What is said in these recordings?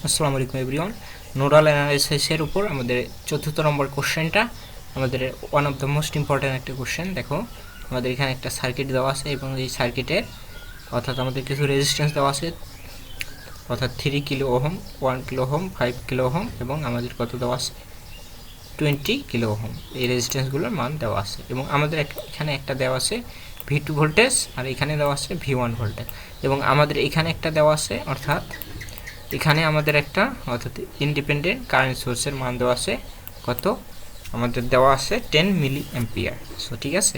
আসসালামু আলাইকুম everyone. Nodal অ্যানালাইসিসের উপর আমাদের ৪র্থ নম্বর কোশ্চেনটা আমাদের one of the most important একটা কোশ্চেন। দেখো আমাদের এখানে একটা সার্কিট দেওয়া আছে এবং এই সার্কিটের অর্থাৎ আমাদের কিছু রেজিস্ট্যান্স দেওয়া আছে, অর্থাৎ 3 kilo ohm, 1 kilo ohm, 5 kilo ohm এবং আমাদের কত দেওয়া আছে 20 কিলো ওহম। এই রেজিস্ট্যান্সগুলোর মান দেওয়া আছে এবং আমাদের এখানে একটা দেওয়া আছে V2 ভোল্টেজ আর এখানে দেওয়া আছে V1 ভোল্টেজ এবং আমাদের এখানে একটা দেওয়া আছে, অর্থাৎ এখানে আমাদের একটা অর্থাৎ ইন্ডিপেন্ডেন্ট কারেন্ট সোর্সের মান দেওয়া আছে কত, আমাদের দেওয়া আছে 10 মিলি অ্যাম্পিয়ার। সো ঠিক আছে,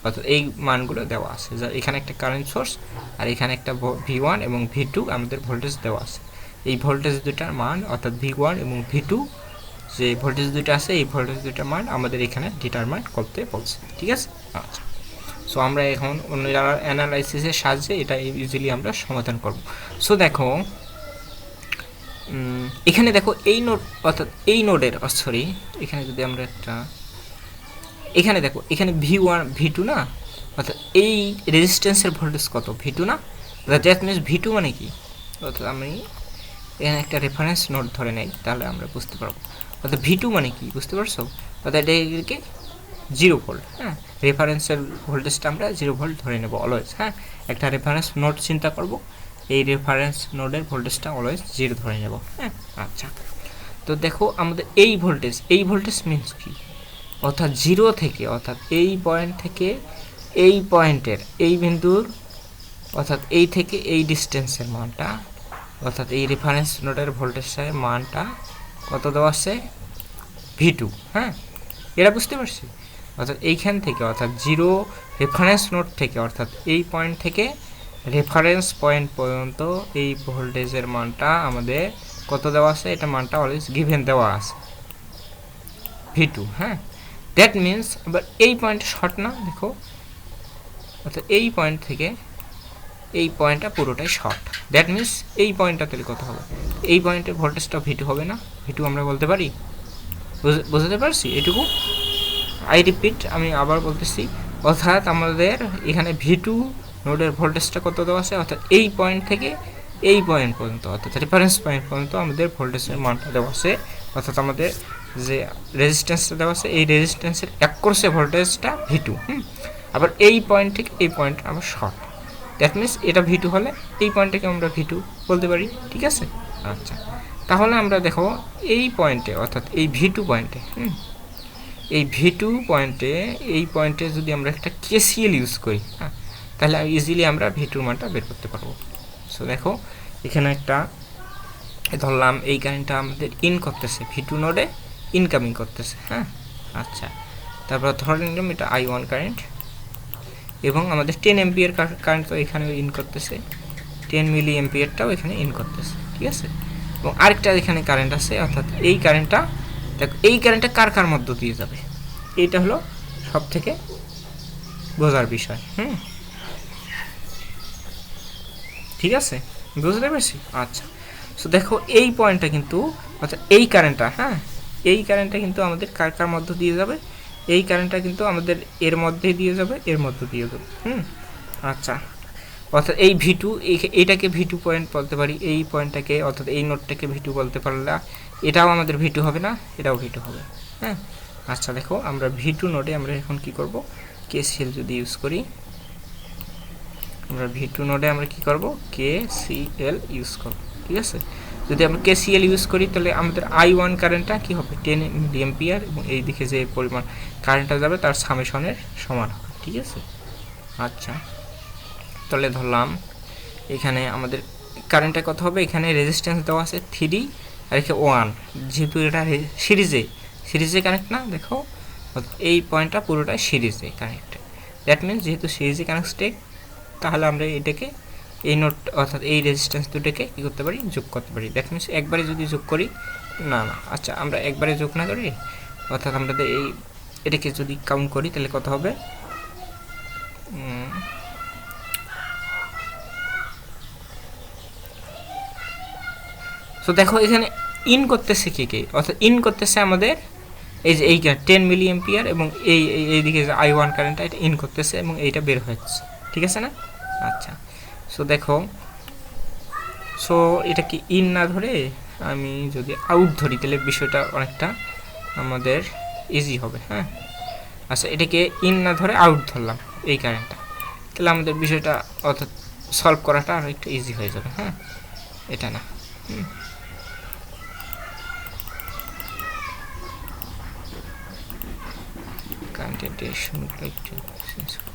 অর্থাৎ এই মানগুলো দেওয়া আছে, যা এখানে একটা কারেন্ট সোর্স আর এখানে একটা V1 এবং V2 আমাদের ভোল্টেজ দেওয়া আছে। এই ভোল্টেজ দুটার মান অর্থাৎ V1 এবং V2 যে ভোল্টেজ দুটো আছে এই ভোল্টেজ দুটার মান আমাদের এখানে ডিটারমাইন করতে বলছে। ঠিক আছে, আচ্ছা। সো আমরা এখন অন্য অ্যানালাইসিসের সাহায্যে এটা ইজিলি আমরা সমাধান করব। সো দেখো এখানে দেখো এই নোড অর্থাৎ এই নোডের সরি এখানে যদি আমরা একটা এখানে দেখো এখানে V1 V2 না, অর্থাৎ এই রেজিস্ট্যান্সের ভোল্টেজ কত V2 না, দ্যাট মিনস V2 মানে কি, অর্থাৎ আমি এখানে একটা রেফারেন্স নোড ধরে নেই তাহলে আমরা বুঝতে পারবো। অর্থাৎ V2 মানে কি বুঝতে পারছো, অর্থাৎ এটাকে 0 ভোল্ট। হ্যাঁ, রেফারেন্সের ভোল্টেজটা আমরা 0 ভোল্ট ধরে নেব অলওয়েজ। হ্যাঁ, একটা রেফারেন্স নোড চিন্তা করব, এই রেফারেন্স নোডের ভোল্টেজটা অলওয়েজ 0 ধরে নেব। হ্যাঁ, আচ্ছা। তো দেখো আমাদের এই ভোল্টেজ মিনস কি, অর্থাৎ 0 থেকে অর্থাৎ এই পয়েন্ট থেকে এই পয়েন্টের এই বিন্দুর অর্থাৎ এই থেকে এই ডিস্টেন্সের মানটা অর্থাৎ এই রেফারেন্স নোডের ভোল্টেজের মানটা কত দেওয়া আছে V2। হ্যাঁ, এটা বুঝতে পারছি। অর্থাৎ এইখান থেকে অর্থাৎ 0 রেফারেন্স নোড থেকে অর্থাৎ এই পয়েন্ট থেকে রেফারেন্স পয়েন্ট পর্যন্ত এই ভোল্টেজের মানটা আমাদের কত দেওয়া আছে, এটা মানটা অলওয়েজ গিভেন দেওয়া আছে V2। হ্যাঁ, দ্যাট মিনস আবার এই পয়েন্ট শর্ট না, দেখো অর্থাৎ এই পয়েন্ট থেকে এই পয়েন্টটা পুরোটাই শর্ট, দ্যাট মিনস এই পয়েন্টটা তাহলে কত হবে, এই পয়েন্টের ভোল্টেজটা V2 হবে না, V2 আমরা বলতে পারি। বুঝতে পারছি এটুকু? আই রিপিট, আমি আবার বলতেছি, অর্থাৎ আমাদের এখানে V2 নোডের ভোল্টেজটা কত দেওয়া আছে, অর্থাৎ এই পয়েন্ট থেকে এই পয়েন্ট পর্যন্ত অর্থাৎ রেফারেন্স পয়েন্ট পর্যন্ত আমাদের ভোল্টেজের মানটা দেওয়া আছে, অর্থাৎ আমাদের যে রেজিস্ট্যান্সটা দেওয়া আছে এই রেজিস্ট্যান্সের অ্যাক্রসে ভোল্টেজটা V2। আবার এই পয়েন্ট থেকে এই পয়েন্ট আবার শর্ট, দ্যাট মিনস এটা V2 হলে এই পয়েন্টটাকে আমরা V2 বলতে পারি। ঠিক আছে, আচ্ছা। তাহলে আমরা দেখো এই পয়েন্টে অর্থাৎ এই V2 পয়েন্টে এই V2 পয়েন্টে এই পয়েন্টে যদি আমরা একটা KCL ইউজ করি, হ্যাঁ, তাহলে ইজিলি আমরা V2 মানটা বের করতে পারবো। সো দেখো এখানে একটা ধরলাম এই কারেন্টটা আমাদের ইন করতেছে V2 নোডে, ইনকামিং করতেছে। হ্যাঁ, আচ্ছা। তারপর ধরে নিলাম এটা I1 কারেন্ট এবং আমাদের 10 এম্পিয়ার কারেন্ট তো এখানে ইন করতেছে, 10 মিলি এম্পিয়ারটাও এখানে ইন করতেছে। ঠিক আছে, এবং আরেকটা এখানে কারেন্ট আছে, অর্থাৎ এই কারেন্টটা দেখো এই কারেন্টটা কার কার মধ্য দিয়ে যাবে, এইটা হলো সব থেকে বোঝার বিষয়। ঠিক আছে, বুঝতে পারছি। আচ্ছা, সো দেখো এই পয়েন্টটা কিন্তু অর্থাৎ এই কারেন্টটা, হ্যাঁ, এই কারেন্টটা কিন্তু আমাদের কার কার মধ্য দিয়ে যাবে, এই কারেন্টটা কিন্তু আমাদের এর মধ্যে দিয়ে যাবে, এর মধ্য দিয়ে যাবে। আচ্ছা, অর্থাৎ এই V2 এইটাকে V2 পয়েন্ট বলতে পারি, এই পয়েন্টটাকে অর্থাৎ এই নোটটাকে V2 বলতে পারলে এটাও আমাদের V2 হবে না, এটাও V2 হবে। হ্যাঁ, আচ্ছা। দেখো আমরা V2 নোডে আমরা এখন কি করব, KCL যদি ইউজ করি, আমরা V2 নোডে আমরা কি করব, KCL ইউজ করব। ঠিক আছে, যদি আমরা KCL ইউজ করি তাহলে আমাদের I1 কারেন্টটা কি হবে 10 মিলি অ্যাম্পিয়ার এবং এই দিকে যে পরিমাণ কারেন্টটা যাবে তার সামেশনের সমান হবে। ঠিক আছে, আচ্ছা। তাহলে ধরলাম এখানে আমাদের কারেন্টটা কত হবে, এখানে রেজিস্ট্যান্স দেওয়া আছে 3 আর এখানে 1, যেহেতু এটা সিরিজে কানেক্ট না, দেখো এই পয়েন্টটা পুরোটাই সিরিজে কানেক্ট, দ্যাট মিনস যেহেতু সিরিজে কানেক্টেড তাহলে আমরা এটাকে এই নোট অর্থাৎ এই রেজিস্ট্যান্স দুটোকে কী করতে পারি, যোগ করতে পারি। দ্যাট মিনস একবারে যদি যোগ করি না, আচ্ছা আমরা একবারে যোগ না করি, অর্থাৎ আমরা এই এটাকে যদি কাউন্ট করি তাহলে কত হবে, তো দেখো এখানে ইন করতেছে কে, অর্থাৎ ইন করতেছে আমাদের এই যে এই 10 মিলি এম্পিয়ার এবং এইদিকে যে I1 কারেন্টটা এটা ইন করতেছে এবং এইটা বের হচ্ছে। ঠিক আছে না? আচ্ছা, সো দেখো, সো এটা কি ইন না ধরে আমি যদি আউট ধরি তাহলে বিষয়টা অনেকটা আমাদের ইজি হবে। হ্যাঁ, আচ্ছা, এটাকে ইন না ধরে আউট ধরলাম এই কারেন্টটা, তাহলে আমাদের বিষয়টা অর্থাৎ সলভ করাটা আরও একটু ইজি হয়ে যাবে। হ্যাঁ, এটা না, কারেন্টের ডিরেকশনগুলো একটু চেঞ্জ করলাম।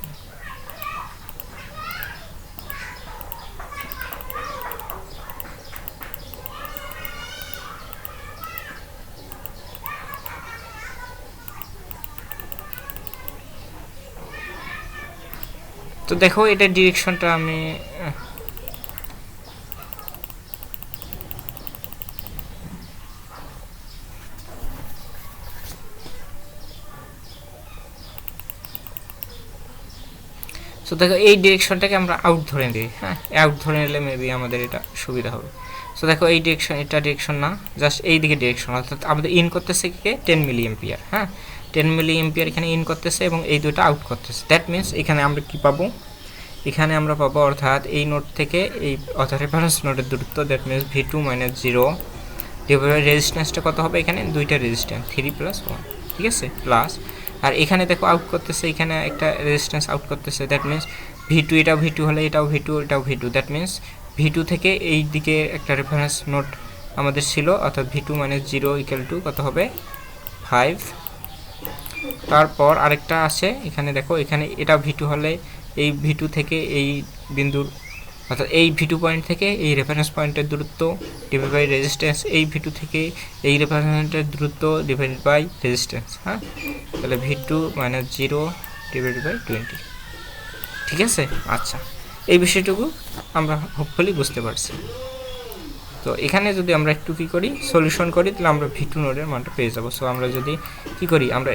তো দেখো এটার ডিরেকশনটা আমি সো দেখো এই ডিরেকশনটাকে আমরা আউট ধরে নিই। হ্যাঁ, আউট ধরে নিলে মেবি আমাদের এটা সুবিধা হবে। সো দেখো এই ডিরেকশন, এটা ডিরেকশন না, জাস্ট এই দিকে ডিরেকশন, অর্থাৎ আমাদের ইন করতেছে কি 10 মিলি এম্পিয়ার। হ্যাঁ, 10 মিলি এম্পিয়ার এখানে ইন করতেছে এবং এই দুটো আউট করতেছে। দ্যাট মিনস এখানে আমরা কি পাবো, এখানে আমরা পাবো অর্থাৎ এই নোড থেকে এই অর্থাৎ রেফারেন্স নোডের দূরত্ব, দ্যাট মিনস V2 - 0 ডিভাইড রেজিস্ট্যান্সটা কত হবে, এখানে দুইটা রেজিস্ট্যান্স 3 + 1, ঠিক আছে, প্লাস, আর এখানে দেখো আউট করতেছে, এখানে একটা রেজিস্ট্যান্স আউট করতেছে, দ্যাট মিনস V2, এটাও V2 হলে এটাও V2, এটাও V2, দ্যাট মিনস V2 থেকে এই দিকে একটা রেফারেন্স নোড আমাদের ছিল, অর্থাৎ V2 - 0 = কত হবে 5। তারপর আরেকটা আছে এখানে দেখো, এখানে এটা V2 হলে এই V2 থেকে এই বিন্দুর অর্থাৎ এই V2 পয়েন্ট থেকে এই রেফারেন্স পয়েন্টের দূরত্ব ডিভাইড বাই রেজিস্ট্যান্স, এই V2 থেকে এই রেফারেন্স পয়েন্টের দূরত্ব ডিভাইড বাই রেজিস্ট্যান্স। হ্যাঁ, তাহলে V2 - 0 ডিভাইড বাই 20, ঠিক আছে। আচ্ছা, এই বিষয়টুকু আমরা হোপফুলি বুঝতে পারছি। তো এখানে যদি আমরা একটু কী করি, সলিউশন করি, তাহলে আমরা V2 নোডের মানটা পেয়ে যাবো। সো আমরা যদি কী করি, আমরা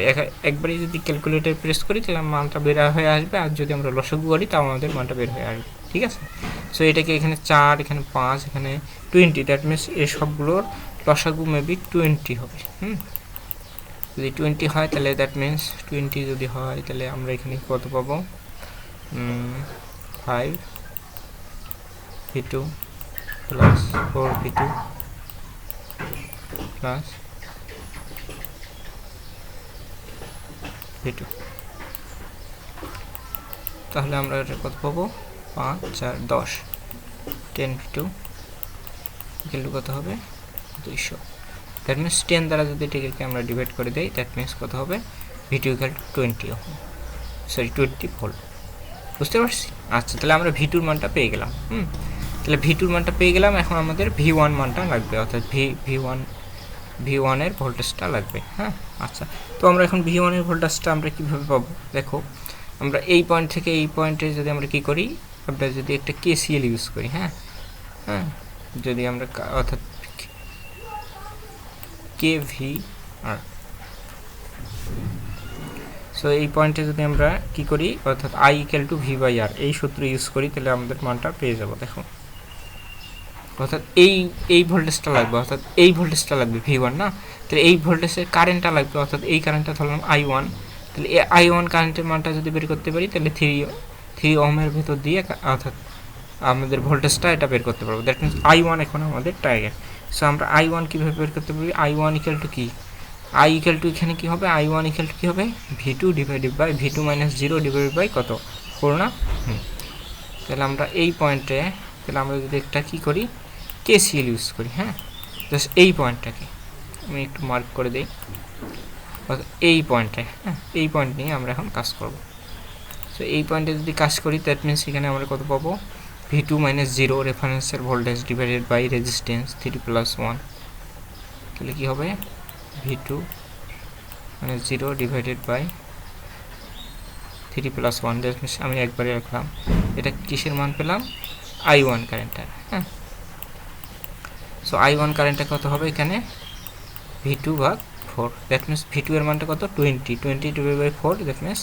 একবারই যদি ক্যালকুলেটর প্রেস করি তাহলে মানটা বের হয়ে আসবে, আর যদি আমরা লসাগু করি তাও আমাদের মানটা বের হয়ে আসবে, ঠিক আছে। সো এটাকে এখানে 4, এখানে 5, এখানে 20, দ্যাট মিনস এই সবগুলোর লসাগু মেবি 20 হবে। যদি 20 হয় তাহলে দ্যাট মিনস 20 যদি হয় তাহলে আমরা এখানে কত পাবো, 5 V2 plus 4 V2 plus V2, তাহলে আমরা এটা কত পাবো, 5, 4, 10, 10 V2 = কত হবে 200। দ্যাট মিনস 10 দ্বারা যদি এটাকে আমরা ডিভাইড করে দেই, দ্যাট মিনস কত হবে V2 = 20 ওহম, সরি 20 ভোল্ট। বুঝতে পারছি। আচ্ছা, তাহলে আমরা V2 মানটা পেয়ে গেলাম। তাহলে V2 মানটা পেয়ে গেলাম, এখন আমাদের V1 মানটা লাগবে, অর্থাৎ V1 এর ভোল্টেজটা লাগবে। হ্যাঁ, আচ্ছা, তো আমরা এখন V1 এর ভোল্টেজটা আমরা কীভাবে পাবো, দেখো আমরা এই পয়েন্ট থেকে এই পয়েন্টে যদি আমরা কী করি, আমরা যদি একটা KCL ইউজ করি, হ্যাঁ, যদি আমরা অর্থাৎ KVR, সো এই পয়েন্টে যদি আমরা কী করি, অর্থাৎ I = V/R এই সূত্র ইউজ করি, তাহলে আমাদের মানটা পেয়ে যাব। দেখো অর্থাৎ এই ভোল্টেজটা লাগবে, অর্থাৎ এই ভোল্টেজটা লাগবে V1 না, তাহলে এই ভোল্টেজের কারেন্টটা লাগবে, অর্থাৎ এই কারেন্টটা ধরলাম I1, তাহলে এই I1 কারেন্টের মানটা যদি বের করতে পারি তাহলে 3 ওহমের ভেতর দিয়ে অর্থাৎ আমাদের ভোল্টেজটা এটা বের করতে পারবো। দ্যাট মিনস I1 এখন আমাদের টার্গেট। সো আমরা I1 কীভাবে বের করতে পারি, I1 = কি, I = এখানে কী হবে, I1 = কী হবে V2 divided by V2 - 0 divided by কত 4 না। তাহলে আমরা এই পয়েন্টে, তাহলে আমরা যদি একটা কী করি KCL ইউজ করি, হ্যাঁ, জাস্ট এই পয়েন্টটাকে আমি একটু মার্ক করে দিই, এই পয়েন্টে, হ্যাঁ, এই পয়েন্ট নিয়ে আমরা এখন কাজ করব। সো এই পয়েন্টে যদি কাজ করি, দ্যাট মিনস এখানে আমরা কত পাবো, V2 - 0 রেফারেন্সের ভোল্টেজ ডিভাইডেড বাই রেজিস্ট্যান্স 3 + 1, তাহলে কী হবে V2 - 0 divided by 3 + 1, that means আমি একবারে রাখলাম। এটা কিসের মান পেলাম, I1 কারেন্টটা। হ্যাঁ, সো I1 কারেন্টটা কত হবে এখানে V2/4, দ্যাট মিনস V2 এর মানটা কত 20 divide by 4, that means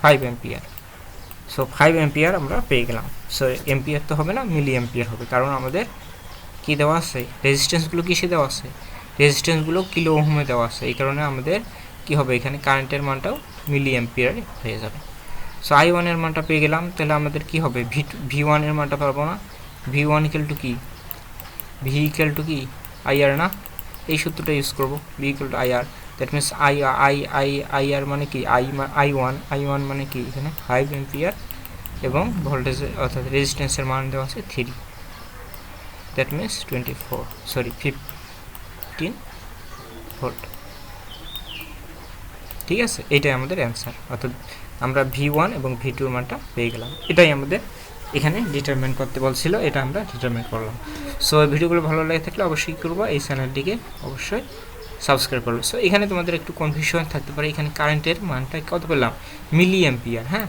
5 ampere. So 5 ampere আমরা পেয়ে গেলাম। সো এম্পিয়ার তো হবে না, মিলি এম্পিয়ার হবে, কারণ আমাদের কি দেওয়া আছে, রেজিস্ট্যান্সগুলো কিসে দেওয়া আছে, রেজিস্ট্যান্সগুলো কিলো ওহমে দেওয়া আছে, এই কারণে আমাদের কি হবে, এখানে কারেন্টের মানটাও মিলি এম্পিয়ার হয়ে যাবে। সো I1 এর মানটা পেয়ে গেলাম, তাহলে আমাদের কি হবে, V1 এর মানটা পারবো না, V1 = কি, V = কি আইআর না, এই সূত্রটা ইউজ করবো, V equal to IR. That means IR মানে কি আই ওয়ান মানে কি এখানে 5 এম্পিয়ার এবং ভোল্টেজ অর্থাৎ রেজিস্ট্যান্সের মান দেওয়া আছে 3, দ্যাট মিনস 15 ভোল্ট। ঠিক আছে, এইটাই আমাদের অ্যান্সার, অর্থাৎ আমরা V1 এবং V2 মানটা পেয়ে গেলাম। এটাই আমাদের এখানে ডিটারমিন করতে বলছিল, এটা আমরা ডিটারমিন করলাম। সো ভিডিওগুলো ভালো লাগে থাকলে অবশ্যই করবো, এই চ্যানেলটিকে অবশ্যই সাবস্ক্রাইব করবো। সো এখানে তোমাদের একটু কনফিউশন থাকতে পারে, এখানে কারেন্টের মানটা কত পেলাম, মিলি অ্যাম্পিয়ার। হ্যাঁ,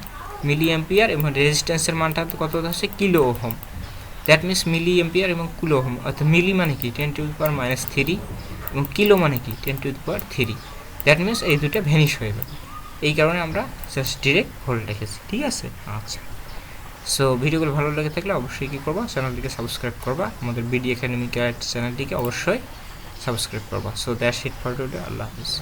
মিলি অ্যাম্পিয়ার এবং রেজিস্ট্যান্সের মানটা কত হচ্ছে, kilo ohm. That means milli ampere এবং কিলো ওহম, অর্থাৎ মিলি মানে কি 10⁻³ এবং কিলো মানে কি 10⁻³ দ্যাট মিনস এই দুটো ভ্যানিশ হয়ে যাবে, এই কারণে আমরা জাস্ট ডিরেক্ট ভোল্ট লিখেছি। ঠিক আছে, আচ্ছা। সো ভিডিওগুলো ভালো লেগে থাকলে অবশ্যই কী করবা, চ্যানেলটিকে সাবস্ক্রাইব করবা, আমাদের বিডি একাডেমি গাইড চ্যানেলটিকে অবশ্যই সাবস্ক্রাইব করবা। So that's it for today, Allah Hafiz.